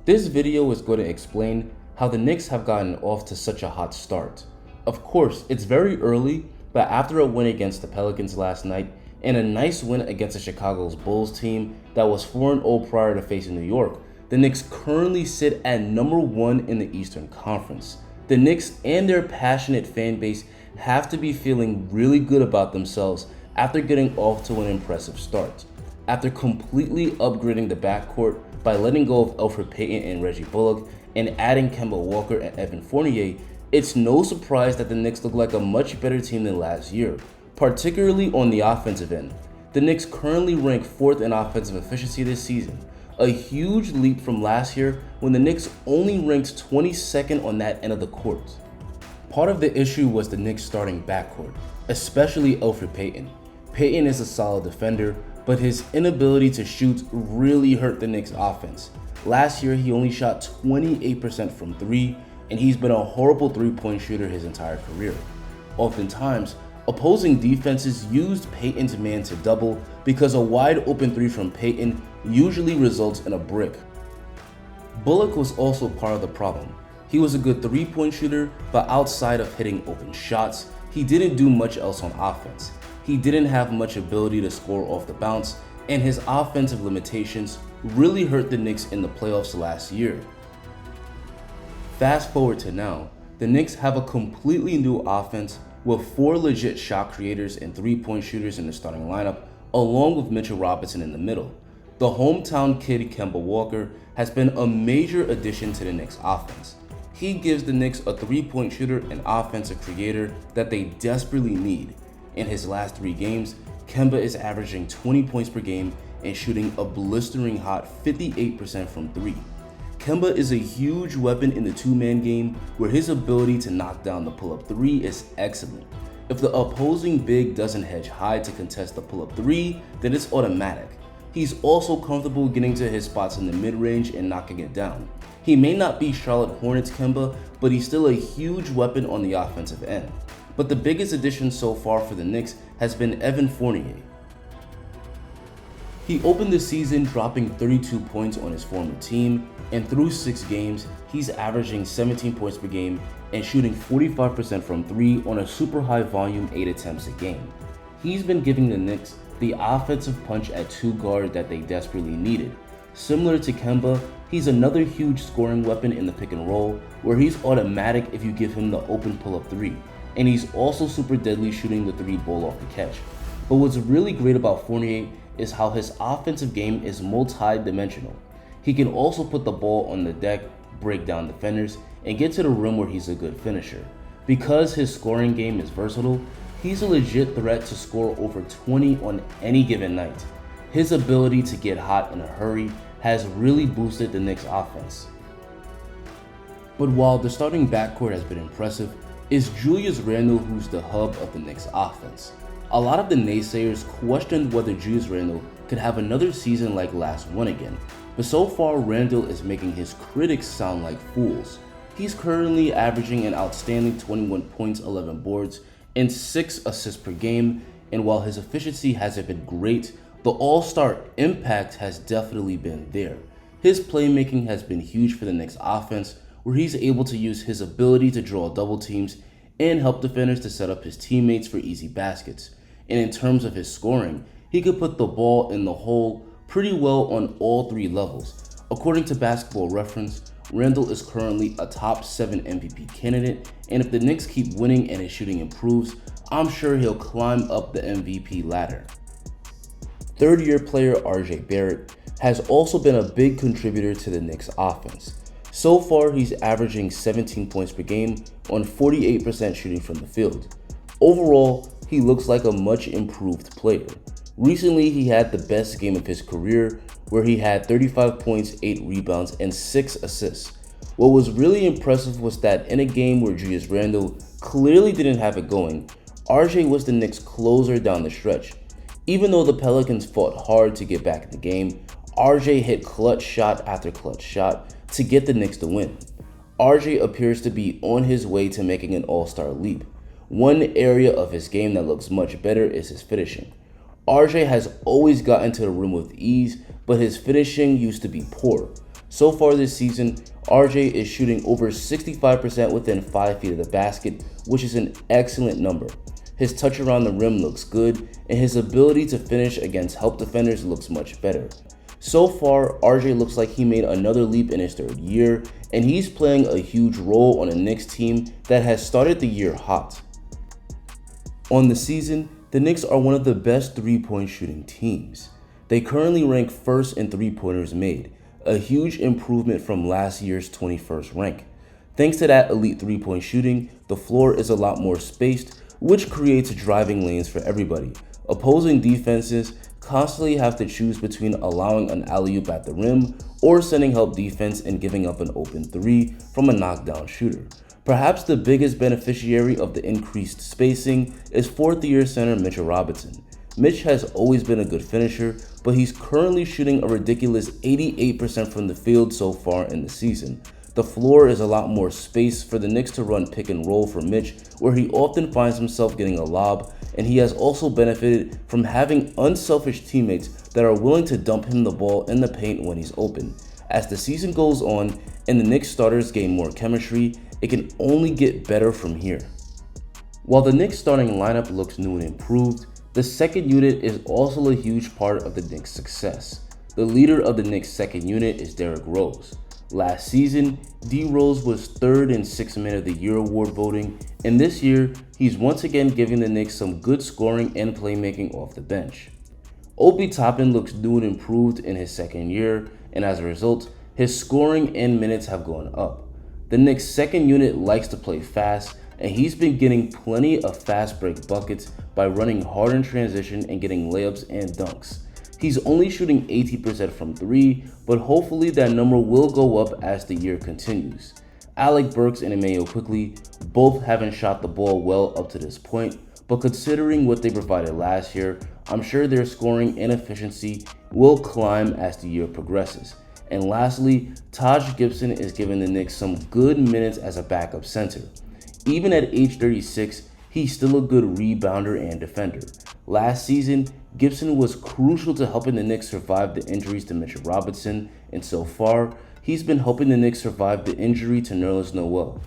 This video is going to explain how the Knicks have gotten off to such a hot start. Of course, it's very early, but after a win against the Pelicans last night and a nice win against the Chicago Bulls team that was 4-0 prior to facing New York, the Knicks currently sit at number 1 in the Eastern Conference. The Knicks and their passionate fan base have to be feeling really good about themselves after getting off to an impressive start. After completely upgrading the backcourt by letting go of Elfrid Payton and Reggie Bullock and adding Kemba Walker and Evan Fournier, it's no surprise that the Knicks look like a much better team than last year, particularly on the offensive end. The Knicks currently rank 4th in offensive efficiency this season, a huge leap from last year when the Knicks only ranked 22nd on that end of the court. Part of the issue was the Knicks starting backcourt, especially Elfrid Payton. Payton is a solid defender, but his inability to shoot really hurt the Knicks offense. Last year, he only shot 28% from 3, and he's been a horrible three-point shooter his entire career. Oftentimes, opposing defenses used Payton's man to double because a wide open 3 from Payton usually results in a brick. Bullock was also part of the problem. He was a good three-point shooter, but outside of hitting open shots, he didn't do much else on offense. He didn't have much ability to score off the bounce, and his offensive limitations really hurt the Knicks in the playoffs last year. Fast forward to now, the Knicks have a completely new offense with 4 legit shot creators and three-point shooters in the starting lineup, along with Mitchell Robinson in the middle. The hometown kid Kemba Walker has been a major addition to the Knicks offense. He gives the Knicks a three-point shooter and offensive creator that they desperately need. In his last 3 games, Kemba is averaging 20 points per game and shooting a blistering hot 58% from 3. Kemba is a huge weapon in the two-man game where his ability to knock down the pull-up 3 is excellent. If the opposing big doesn't hedge high to contest the pull-up 3, then it's automatic. He's also comfortable getting to his spots in the mid-range and knocking it down. He may not be Charlotte Hornets Kemba, but he's still a huge weapon on the offensive end. But the biggest addition so far for the Knicks has been Evan Fournier. He opened the season dropping 32 points on his former team, and through 6 games, he's averaging 17 points per game and shooting 45% from 3 on a super high volume 8 attempts a game. He's been giving the Knicks the offensive punch at 2 guard that they desperately needed. Similar to Kemba, he's another huge scoring weapon in the pick and roll where he's automatic if you give him the open pull-up 3. And he's also super deadly shooting the 3 ball off the catch. But what's really great about Fournier is how his offensive game is multi-dimensional. He can also put the ball on the deck, break down defenders, and get to the rim where he's a good finisher. Because his scoring game is versatile, he's a legit threat to score over 20 on any given night. His ability to get hot in a hurry has really boosted the Knicks offense. But while the starting backcourt has been impressive, it's Julius Randle who's the hub of the Knicks offense. A lot of the naysayers questioned whether Julius Randle could have another season like last one again, but so far Randle is making his critics sound like fools. He's currently averaging an outstanding 21 points, 11 boards, and 6 assists per game, and while his efficiency hasn't been great, the all-star impact has definitely been there. His playmaking has been huge for the Knicks offense, where he's able to use his ability to draw double teams and help defenders to set up his teammates for easy baskets. And in terms of his scoring, he could put the ball in the hole pretty well on all 3 levels. According to Basketball Reference, Randle is currently a top 7 MVP candidate, and if the Knicks keep winning and his shooting improves, I'm sure he'll climb up the MVP ladder. Third-year player RJ Barrett has also been a big contributor to the Knicks offense. So far, he's averaging 17 points per game on 48% shooting from the field. Overall, he looks like a much improved player. Recently, he had the best game of his career where he had 35 points, 8 rebounds, and 6 assists. What was really impressive was that in a game where Julius Randle clearly didn't have it going, RJ was the Knicks' closer down the stretch. Even though the Pelicans fought hard to get back in the game, RJ hit clutch shot after clutch shot to get the Knicks to win. RJ appears to be on his way to making an all-star leap. One area of his game that looks much better is his finishing. RJ has always gotten to the rim with ease, but his finishing used to be poor. So far this season, RJ is shooting over 65% within 5 feet of the basket, which is an excellent number. His touch around the rim looks good, and his ability to finish against help defenders looks much better. So far, RJ looks like he made another leap in his 3rd year, and he's playing a huge role on a Knicks team that has started the year hot. On the season, the Knicks are one of the best 3-point shooting teams. They currently rank 1st in 3-pointers made, a huge improvement from last year's 21st rank. Thanks to that elite 3-point shooting, the floor is a lot more spaced, which creates driving lanes for everybody. Opposing defenses constantly have to choose between allowing an alley-oop at the rim or sending help defense and giving up an open 3 from a knockdown shooter. Perhaps the biggest beneficiary of the increased spacing is 4th-year center Mitchell Robinson. Mitch has always been a good finisher, but he's currently shooting a ridiculous 88% from the field so far in the season. The floor is a lot more space for the Knicks to run pick and roll for Mitch, where he often finds himself getting a lob, and he has also benefited from having unselfish teammates that are willing to dump him the ball in the paint when he's open. As the season goes on and the Knicks starters gain more chemistry, it can only get better from here. While the Knicks starting lineup looks new and improved, the second unit is also a huge part of the Knicks' success. The leader of the Knicks' second unit is Derrick Rose. Last season, D Rose was 3rd in 6th Man of the Year award voting, and this year, he's once again giving the Knicks some good scoring and playmaking off the bench. Obi Toppin looks new and improved in his 2nd year, and as a result, his scoring and minutes have gone up. The Knicks' second unit likes to play fast, and he's been getting plenty of fast break buckets by running hard in transition and getting layups and dunks. He's only shooting 80% from 3, but hopefully that number will go up as the year continues. Alec Burks and Immanuel Quickley both haven't shot the ball well up to this point, but considering what they provided last year, I'm sure their scoring and efficiency will climb as the year progresses. And lastly, Taj Gibson is giving the Knicks some good minutes as a backup center. Even at age 36, he's still a good rebounder and defender. Last season, Gibson was crucial to helping the Knicks survive the injuries to Mitchell Robinson, and so far, he's been helping the Knicks survive the injury to Julius Randle.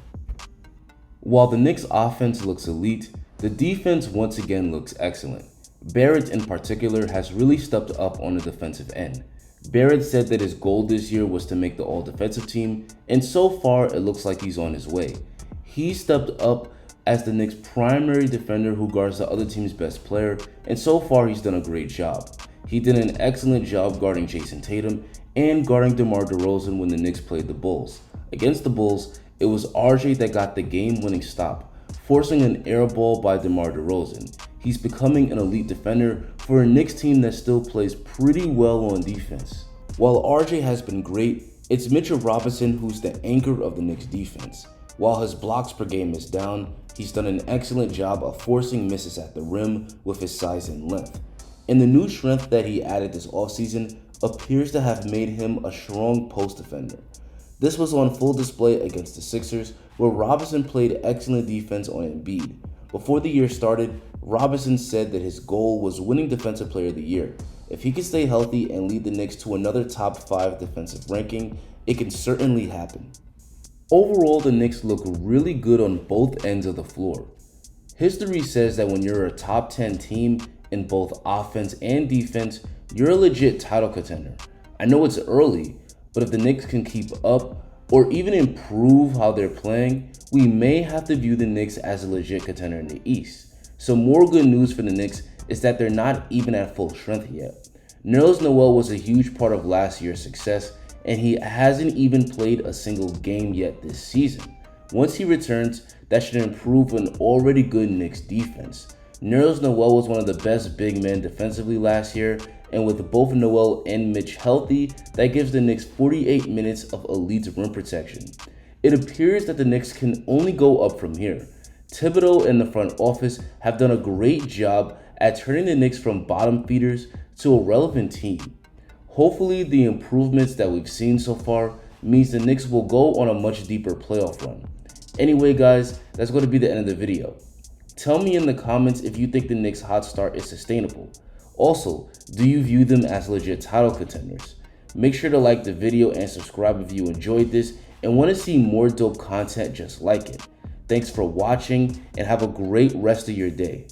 While the Knicks offense looks elite, the defense once again looks excellent. Barrett in particular has really stepped up on the defensive end. Barrett said that his goal this year was to make the all-defensive team, and so far it looks like he's on his way. He stepped up as the Knicks' primary defender who guards the other team's best player, and so far he's done a great job. He did an excellent job guarding Jason Tatum and guarding DeMar DeRozan when the Knicks played the Bulls. Against the Bulls, it was RJ that got the game-winning stop, forcing an air ball by DeMar DeRozan. He's becoming an elite defender for a Knicks team that still plays pretty well on defense. While RJ has been great, it's Mitchell Robinson who's the anchor of the Knicks defense. While his blocks per game is down, he's done an excellent job of forcing misses at the rim with his size and length. And the new strength that he added this offseason appears to have made him a strong post defender. This was on full display against the Sixers, where Robinson played excellent defense on Embiid. Before the year started, Robinson said that his goal was winning Defensive Player of the Year. If he can stay healthy and lead the Knicks to another top 5 defensive ranking, it can certainly happen. Overall, the Knicks look really good on both ends of the floor. History says that when you're a top 10 team in both offense and defense, you're a legit title contender. I know it's early, but if the Knicks can keep up or even improve how they're playing, we may have to view the Knicks as a legit contender in the East. Some more good news for the Knicks is that they're not even at full strength yet. Julius Randle was a huge part of last year's success, and he hasn't even played a single game yet this season. Once he returns, that should improve an already good Knicks defense. Julius Randle was one of the best big men defensively last year, and with both Noel and Mitch healthy, that gives the Knicks 48 minutes of elite rim protection. It appears that the Knicks can only go up from here. Thibodeau and the front office have done a great job at turning the Knicks from bottom feeders to a relevant team. Hopefully, the improvements that we've seen so far means the Knicks will go on a much deeper playoff run. Anyway, guys, that's going to be the end of the video. Tell me in the comments if you think the Knicks' hot start is sustainable. Also, do you view them as legit title contenders? Make sure to like the video and subscribe if you enjoyed this and want to see more dope content just like it. Thanks for watching and have a great rest of your day.